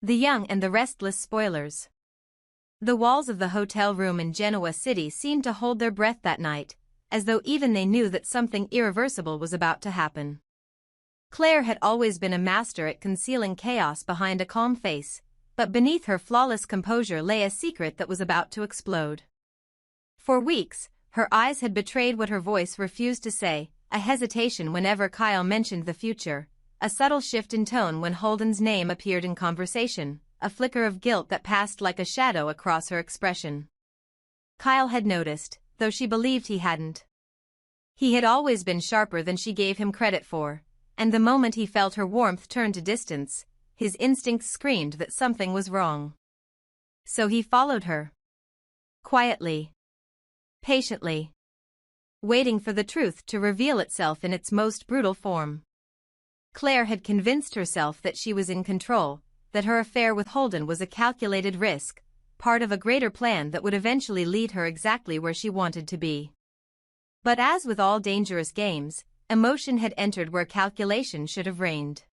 The Young and the Restless Spoilers. The walls of the hotel room in Genoa City seemed to hold their breath that night, as though even they knew that something irreversible was about to happen. Claire had always been a master at concealing chaos behind a calm face, but beneath her flawless composure lay a secret that was about to explode. For weeks, her eyes had betrayed what her voice refused to say, a hesitation whenever Kyle mentioned the future, a subtle shift in tone when Holden's name appeared in conversation, a flicker of guilt that passed like a shadow across her expression. Kyle had noticed, though she believed he hadn't. He had always been sharper than she gave him credit for, and the moment he felt her warmth turn to distance, his instincts screamed that something was wrong. So he followed her. Quietly. Patiently. Waiting for the truth to reveal itself in its most brutal form. Claire had convinced herself that she was in control, that her affair with Holden was a calculated risk, part of a greater plan that would eventually lead her exactly where she wanted to be. But as with all dangerous games, emotion had entered where calculation should have reigned.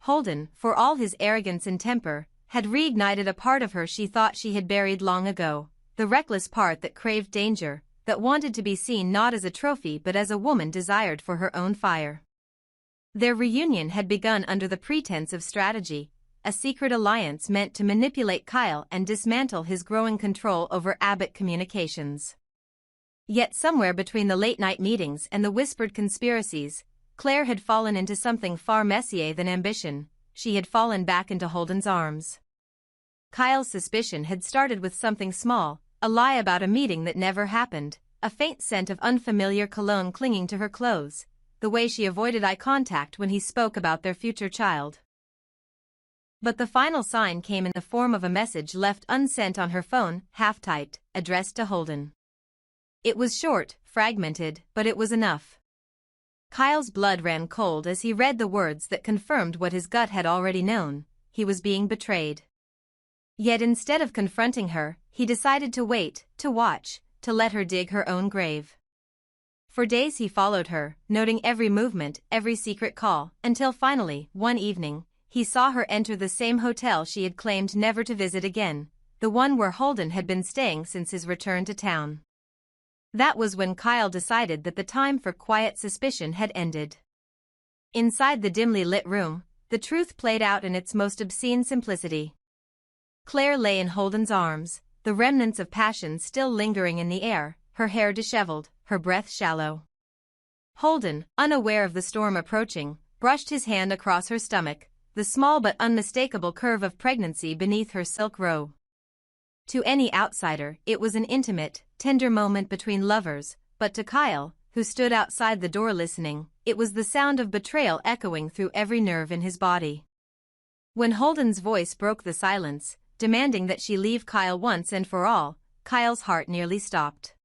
Holden, for all his arrogance and temper, had reignited a part of her she thought she had buried long ago, the reckless part that craved danger, that wanted to be seen not as a trophy but as a woman desired for her own fire. Their reunion had begun under the pretense of strategy, a secret alliance meant to manipulate Kyle and dismantle his growing control over Abbott Communications. Yet somewhere between the late-night meetings and the whispered conspiracies, Claire had fallen into something far messier than ambition. She had fallen back into Holden's arms. Kyle's suspicion had started with something small, a lie about a meeting that never happened, a faint scent of unfamiliar cologne clinging to her clothes, the way she avoided eye contact when he spoke about their future child. But the final sign came in the form of a message left unsent on her phone, half-typed, addressed to Holden. It was short, fragmented, but it was enough. Kyle's blood ran cold as he read the words that confirmed what his gut had already known: he was being betrayed. Yet instead of confronting her, he decided to wait, to watch, to let her dig her own grave. For days he followed her, noting every movement, every secret call, until finally, one evening, he saw her enter the same hotel she had claimed never to visit again, the one where Holden had been staying since his return to town. That was when Kyle decided that the time for quiet suspicion had ended. Inside the dimly lit room, the truth played out in its most obscene simplicity. Claire lay in Holden's arms, the remnants of passion still lingering in the air, her hair disheveled, her breath shallow. Holden, unaware of the storm approaching, brushed his hand across her stomach, the small but unmistakable curve of pregnancy beneath her silk robe. To any outsider, it was an intimate, tender moment between lovers, but to Kyle, who stood outside the door listening, it was the sound of betrayal echoing through every nerve in his body. When Holden's voice broke the silence, demanding that she leave Kyle once and for all, Kyle's heart nearly stopped.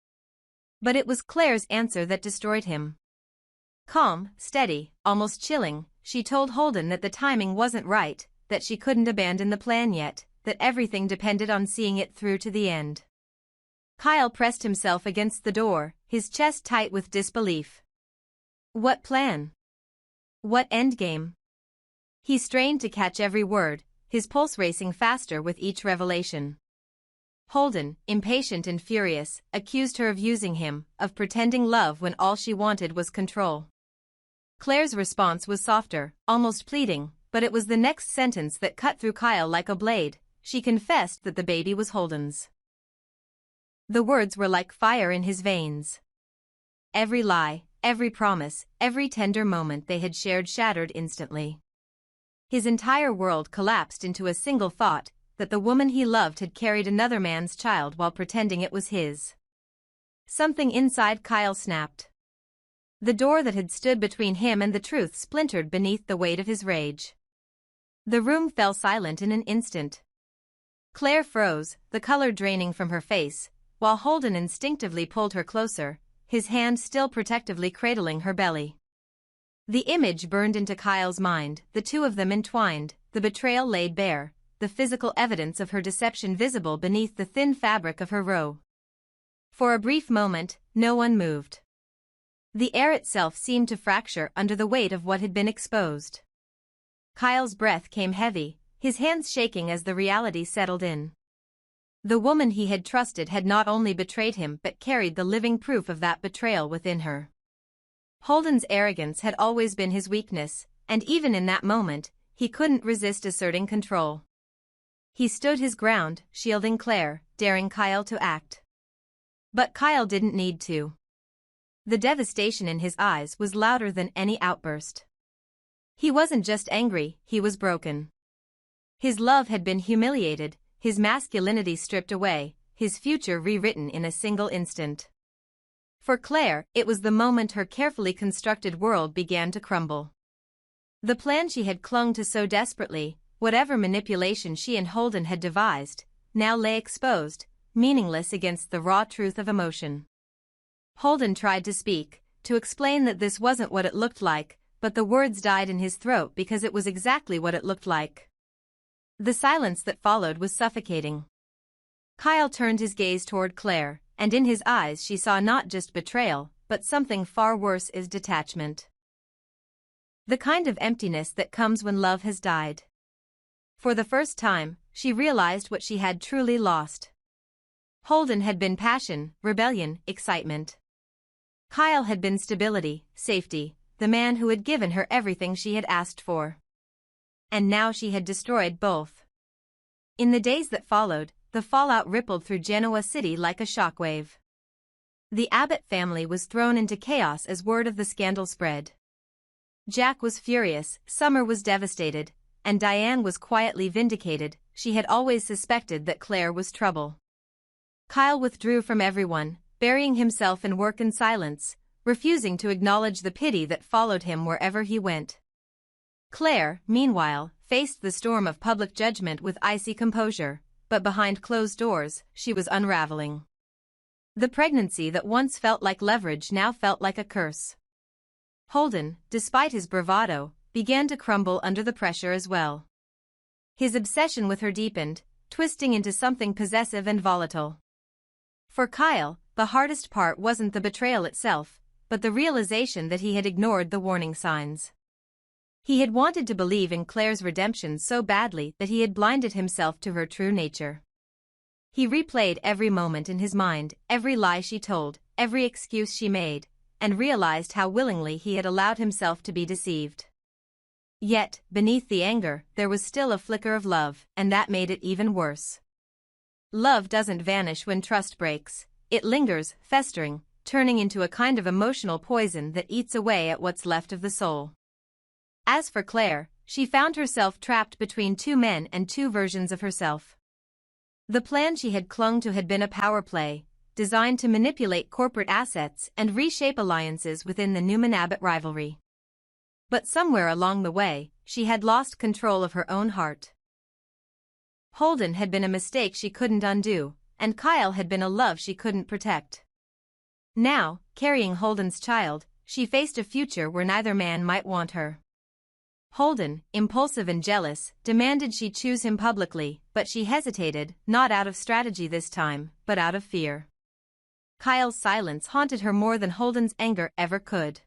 But it was Claire's answer that destroyed him. Calm, steady, almost chilling, she told Holden that the timing wasn't right, that she couldn't abandon the plan yet, that everything depended on seeing it through to the end. Kyle pressed himself against the door, his chest tight with disbelief. What plan? What endgame? He strained to catch every word, his pulse racing faster with each revelation. Holden, impatient and furious, accused her of using him, of pretending love when all she wanted was control. Claire's response was softer, almost pleading, but it was the next sentence that cut through Kyle like a blade. She confessed that the baby was Holden's. The words were like fire in his veins. Every lie, every promise, every tender moment they had shared shattered instantly. His entire world collapsed into a single thought, that the woman he loved had carried another man's child while pretending it was his. Something inside Kyle snapped. The door that had stood between him and the truth splintered beneath the weight of his rage. The room fell silent in an instant. Claire froze, the color draining from her face, while Holden instinctively pulled her closer, his hand still protectively cradling her belly. The image burned into Kyle's mind, the two of them entwined, the betrayal laid bare, the physical evidence of her deception visible beneath the thin fabric of her robe. For a brief moment, no one moved. The air itself seemed to fracture under the weight of what had been exposed. Kyle's breath came heavy, his hands shaking as the reality settled in. The woman he had trusted had not only betrayed him but carried the living proof of that betrayal within her. Holden's arrogance had always been his weakness, and even in that moment, he couldn't resist asserting control. He stood his ground, shielding Claire, daring Kyle to act. But Kyle didn't need to. The devastation in his eyes was louder than any outburst. He wasn't just angry, he was broken. His love had been humiliated, his masculinity stripped away, his future rewritten in a single instant. For Claire, it was the moment her carefully constructed world began to crumble. The plan she had clung to so desperately, whatever manipulation she and Holden had devised, now lay exposed, meaningless against the raw truth of emotion. Holden tried to speak, to explain that this wasn't what it looked like, but the words died in his throat because it was exactly what it looked like. The silence that followed was suffocating. Kyle turned his gaze toward Claire, and in his eyes she saw not just betrayal, but something far worse: detachment. The kind of emptiness that comes when love has died. For the first time, she realized what she had truly lost. Holden had been passion, rebellion, excitement. Kyle had been stability, safety, the man who had given her everything she had asked for. And now she had destroyed both. In the days that followed, the fallout rippled through Genoa City like a shockwave. The Abbott family was thrown into chaos as word of the scandal spread. Jack was furious, Summer was devastated, and Diane was quietly vindicated. She had always suspected that Claire was trouble. Kyle withdrew from everyone, burying himself in work and silence, refusing to acknowledge the pity that followed him wherever he went. Claire, meanwhile, faced the storm of public judgment with icy composure, but behind closed doors, she was unraveling. The pregnancy that once felt like leverage now felt like a curse. Holden, despite his bravado, began to crumble under the pressure as well. His obsession with her deepened, twisting into something possessive and volatile. For Kyle, the hardest part wasn't the betrayal itself, but the realization that he had ignored the warning signs. He had wanted to believe in Claire's redemption so badly that he had blinded himself to her true nature. He replayed every moment in his mind, every lie she told, every excuse she made, and realized how willingly he had allowed himself to be deceived. Yet, beneath the anger, there was still a flicker of love, and that made it even worse. Love doesn't vanish when trust breaks, it lingers, festering, turning into a kind of emotional poison that eats away at what's left of the soul. As for Claire, she found herself trapped between two men and two versions of herself. The plan she had clung to had been a power play, designed to manipulate corporate assets and reshape alliances within the Newman-Abbott rivalry. But somewhere along the way, she had lost control of her own heart. Holden had been a mistake she couldn't undo, and Kyle had been a love she couldn't protect. Now, carrying Holden's child, she faced a future where neither man might want her. Holden, impulsive and jealous, demanded she choose him publicly, but she hesitated, not out of strategy this time, but out of fear. Kyle's silence haunted her more than Holden's anger ever could.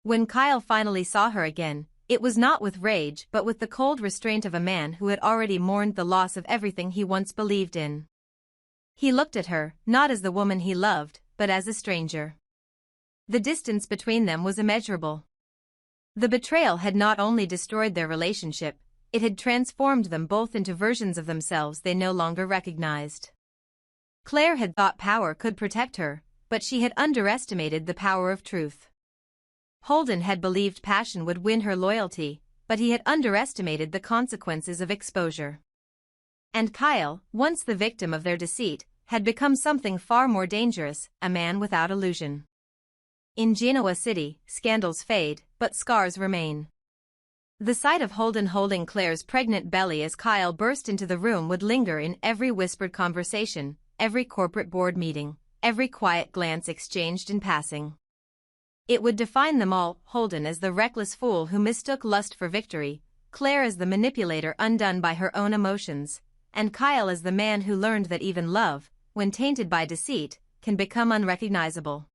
When Kyle finally saw her again, it was not with rage but with the cold restraint of a man who had already mourned the loss of everything he once believed in. He looked at her, not as the woman he loved, but as a stranger. The distance between them was immeasurable. The betrayal had not only destroyed their relationship, it had transformed them both into versions of themselves they no longer recognized. Claire had thought power could protect her, but she had underestimated the power of truth. Holden had believed passion would win her loyalty, but he had underestimated the consequences of exposure. And Kyle, once the victim of their deceit, had become something far more dangerous, a man without illusion. In Genoa City, scandals fade, but scars remain. The sight of Holden holding Claire's pregnant belly as Kyle burst into the room would linger in every whispered conversation, every corporate board meeting, every quiet glance exchanged in passing. It would define them all, Holden as the reckless fool who mistook lust for victory, Claire as the manipulator undone by her own emotions, and Kyle as the man who learned that even love, when tainted by deceit, can become unrecognizable.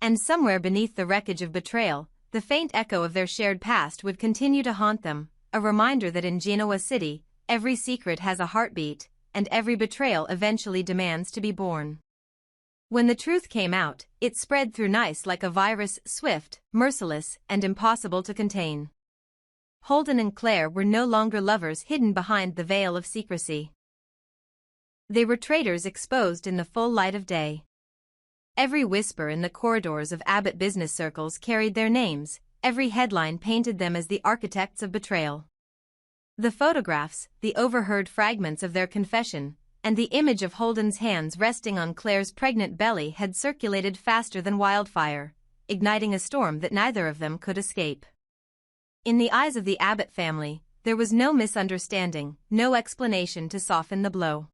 And somewhere beneath the wreckage of betrayal, the faint echo of their shared past would continue to haunt them, a reminder that in Genoa City, every secret has a heartbeat, and every betrayal eventually demands to be born. When the truth came out, it spread through Nice like a virus, swift, merciless, and impossible to contain. Holden and Claire were no longer lovers hidden behind the veil of secrecy. They were traitors exposed in the full light of day. Every whisper in the corridors of Abbott business circles carried their names, every headline painted them as the architects of betrayal. The photographs, the overheard fragments of their confession, and the image of Holden's hands resting on Claire's pregnant belly had circulated faster than wildfire, igniting a storm that neither of them could escape. In the eyes of the Abbott family, there was no misunderstanding, no explanation to soften the blow.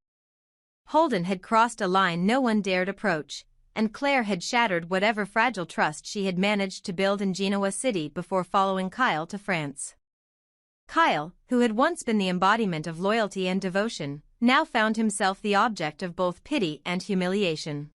Holden had crossed a line no one dared approach, and Claire had shattered whatever fragile trust she had managed to build in Genoa City before following Kyle to France. Kyle, who had once been the embodiment of loyalty and devotion, now found himself the object of both pity and humiliation.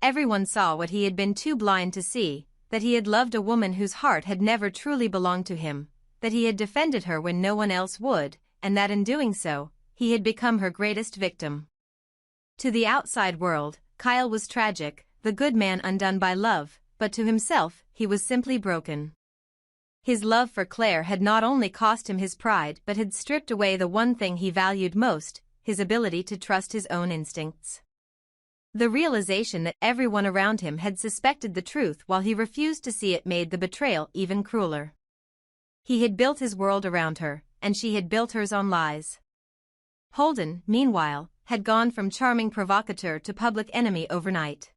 Everyone saw what he had been too blind to see, that he had loved a woman whose heart had never truly belonged to him, that he had defended her when no one else would, and that in doing so, he had become her greatest victim. To the outside world, Kyle was tragic, the good man undone by love, but to himself, he was simply broken. His love for Claire had not only cost him his pride but had stripped away the one thing he valued most, his ability to trust his own instincts. The realization that everyone around him had suspected the truth while he refused to see it made the betrayal even crueler. He had built his world around her, and she had built hers on lies. Holden, meanwhile, had gone from charming provocateur to public enemy overnight.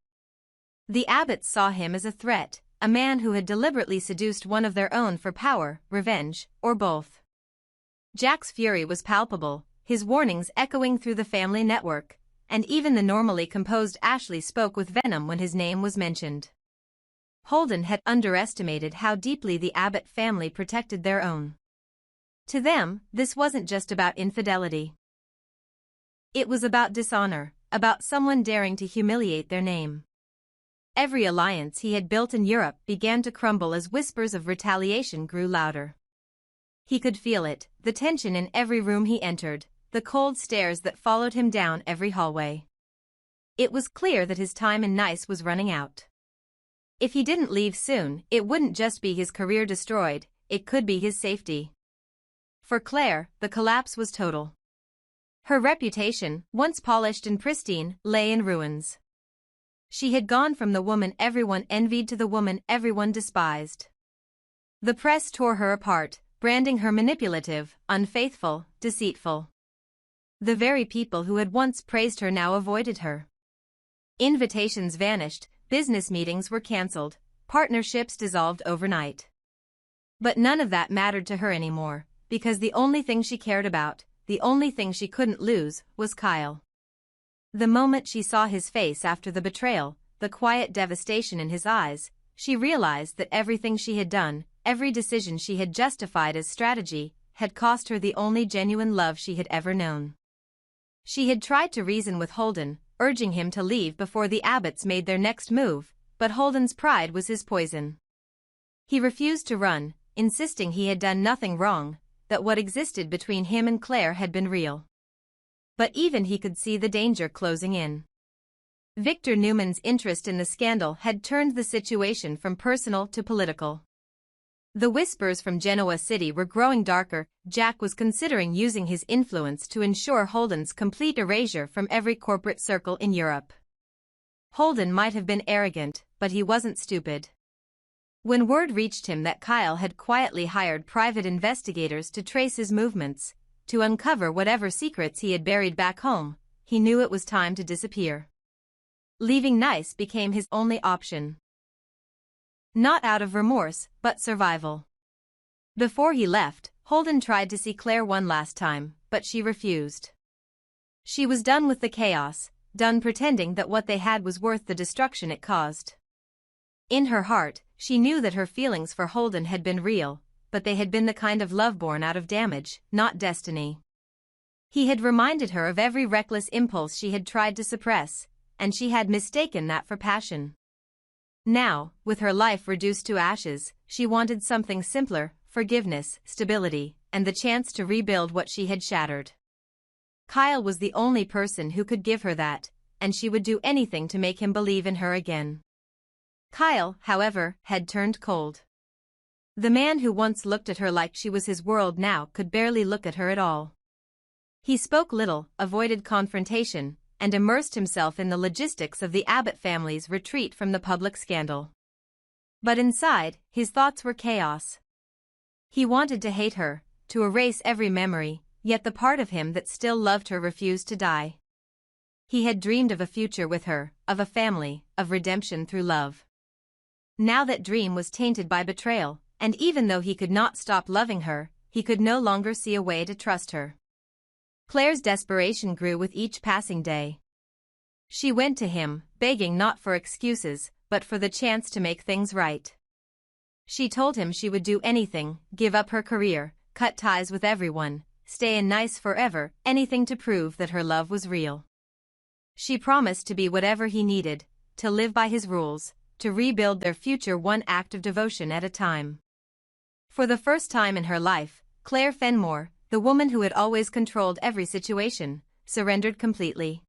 The Abbotts saw him as a threat, a man who had deliberately seduced one of their own for power, revenge, or both. Jack's fury was palpable, his warnings echoing through the family network, and even the normally composed Ashley spoke with venom when his name was mentioned. Holden had underestimated how deeply the Abbott family protected their own. To them, this wasn't just about infidelity. It was about dishonor, about someone daring to humiliate their name. Every alliance he had built in Europe began to crumble as whispers of retaliation grew louder. He could feel it, the tension in every room he entered, the cold stares that followed him down every hallway. It was clear that his time in Nice was running out. If he didn't leave soon, it wouldn't just be his career destroyed, it could be his safety. For Claire, the collapse was total. Her reputation, once polished and pristine, lay in ruins. She had gone from the woman everyone envied to the woman everyone despised. The press tore her apart, branding her manipulative, unfaithful, deceitful. The very people who had once praised her now avoided her. Invitations vanished, business meetings were cancelled, partnerships dissolved overnight. But none of that mattered to her anymore, because the only thing she cared about, the only thing she couldn't lose, was Kyle. The moment she saw his face after the betrayal, the quiet devastation in his eyes, she realized that everything she had done, every decision she had justified as strategy, had cost her the only genuine love she had ever known. She had tried to reason with Holden, urging him to leave before the Abbotts made their next move, but Holden's pride was his poison. He refused to run, insisting he had done nothing wrong, that what existed between him and Claire had been real. But even he could see the danger closing in. Victor Newman's interest in the scandal had turned the situation from personal to political. The whispers from Genoa City were growing darker. Jack was considering using his influence to ensure Holden's complete erasure from every corporate circle in Europe. Holden might have been arrogant, but he wasn't stupid. When word reached him that Kyle had quietly hired private investigators to trace his movements, to uncover whatever secrets he had buried back home, he knew it was time to disappear. Leaving Nice became his only option. Not out of remorse, but survival. Before he left, Holden tried to see Claire one last time, but she refused. She was done with the chaos, done pretending that what they had was worth the destruction it caused. In her heart, she knew that her feelings for Holden had been real, but they had been the kind of love born out of damage, not destiny. He had reminded her of every reckless impulse she had tried to suppress, and she had mistaken that for passion. Now, with her life reduced to ashes, she wanted something simpler: forgiveness, stability, and the chance to rebuild what she had shattered. Kyle was the only person who could give her that, and she would do anything to make him believe in her again. Kyle, however, had turned cold. The man who once looked at her like she was his world now could barely look at her at all. He spoke little, avoided confrontation, and immersed himself in the logistics of the Abbott family's retreat from the public scandal. But inside, his thoughts were chaos. He wanted to hate her, to erase every memory, yet the part of him that still loved her refused to die. He had dreamed of a future with her, of a family, of redemption through love. Now that dream was tainted by betrayal, and even though he could not stop loving her, he could no longer see a way to trust her. Claire's desperation grew with each passing day. She went to him, begging not for excuses, but for the chance to make things right. She told him she would do anything, give up her career, cut ties with everyone, stay in Nice forever, anything to prove that her love was real. She promised to be whatever he needed, to live by his rules, to rebuild their future one act of devotion at a time. For the first time in her life, Claire Fenmore, the woman who had always controlled every situation, surrendered completely.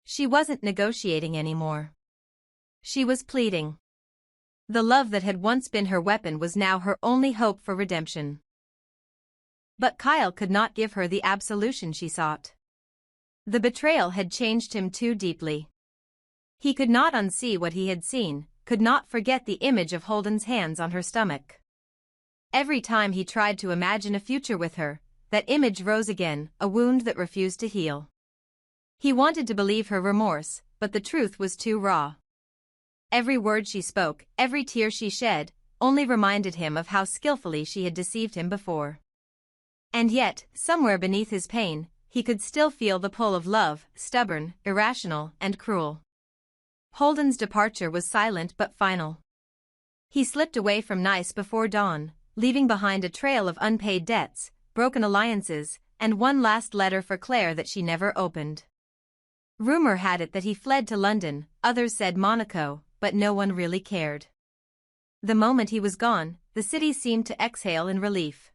She wasn't negotiating anymore. She was pleading. The love that had once been her weapon was now her only hope for redemption. But Kyle could not give her the absolution she sought. The betrayal had changed him too deeply. He could not unsee what he had seen, could not forget the image of Holden's hands on her stomach. Every time he tried to imagine a future with her, that image rose again, a wound that refused to heal. He wanted to believe her remorse, but the truth was too raw. Every word she spoke, every tear she shed, only reminded him of how skillfully she had deceived him before. And yet, somewhere beneath his pain, he could still feel the pull of love, stubborn, irrational, and cruel. Holden's departure was silent but final. He slipped away from Nice before dawn, leaving behind a trail of unpaid debts, broken alliances, and one last letter for Claire that she never opened. Rumor had it that he fled to London, others said Monaco, but no one really cared. The moment he was gone, the city seemed to exhale in relief.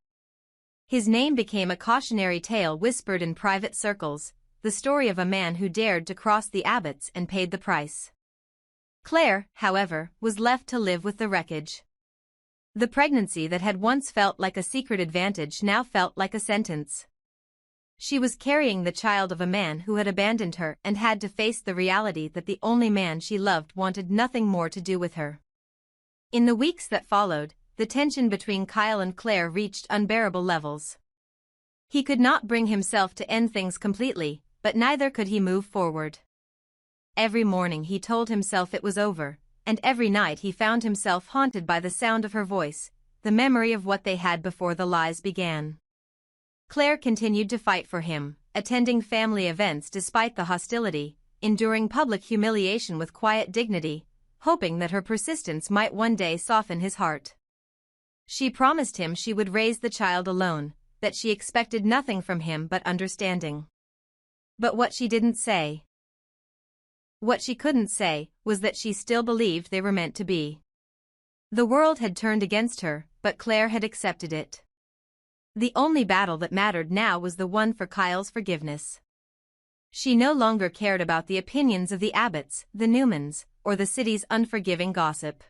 His name became a cautionary tale whispered in private circles, the story of a man who dared to cross the Abbotts and paid the price. Claire, however, was left to live with the wreckage. The pregnancy that had once felt like a secret advantage now felt like a sentence. She was carrying the child of a man who had abandoned her and had to face the reality that the only man she loved wanted nothing more to do with her. In the weeks that followed, the tension between Kyle and Claire reached unbearable levels. He could not bring himself to end things completely, but neither could he move forward. Every morning he told himself it was over, and every night he found himself haunted by the sound of her voice, the memory of what they had before the lies began. Claire continued to fight for him, attending family events despite the hostility, enduring public humiliation with quiet dignity, hoping that her persistence might one day soften his heart. She promised him she would raise the child alone, that she expected nothing from him but understanding. But what she didn't say, what she couldn't say, was that she still believed they were meant to be. The world had turned against her, but Claire had accepted it. The only battle that mattered now was the one for Kyle's forgiveness. She no longer cared about the opinions of the Abbotts, the Newmans, or the city's unforgiving gossip.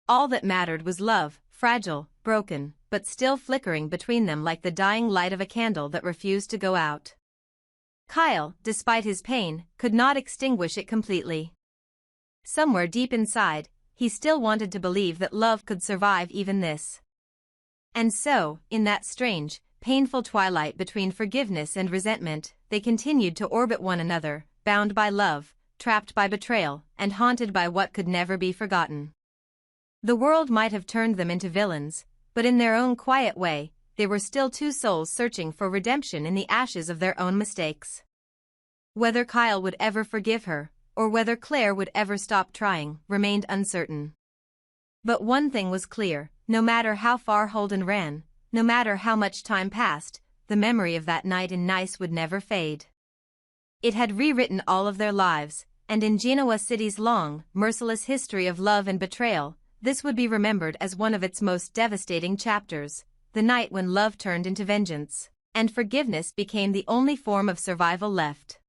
All that mattered was love, fragile, broken, but still flickering between them like the dying light of a candle that refused to go out. Kyle, despite his pain, could not extinguish it completely. Somewhere deep inside, he still wanted to believe that love could survive even this. And so, in that strange, painful twilight between forgiveness and resentment, they continued to orbit one another, bound by love, trapped by betrayal, and haunted by what could never be forgotten. The world might have turned them into villains, but in their own quiet way, they were still two souls searching for redemption in the ashes of their own mistakes. Whether Kyle would ever forgive her, or whether Claire would ever stop trying, remained uncertain. But one thing was clear, no matter how far Holden ran, no matter how much time passed, the memory of that night in Nice would never fade. It had rewritten all of their lives, and in Genoa City's long, merciless history of love and betrayal, this would be remembered as one of its most devastating chapters, the night when love turned into vengeance, and forgiveness became the only form of survival left.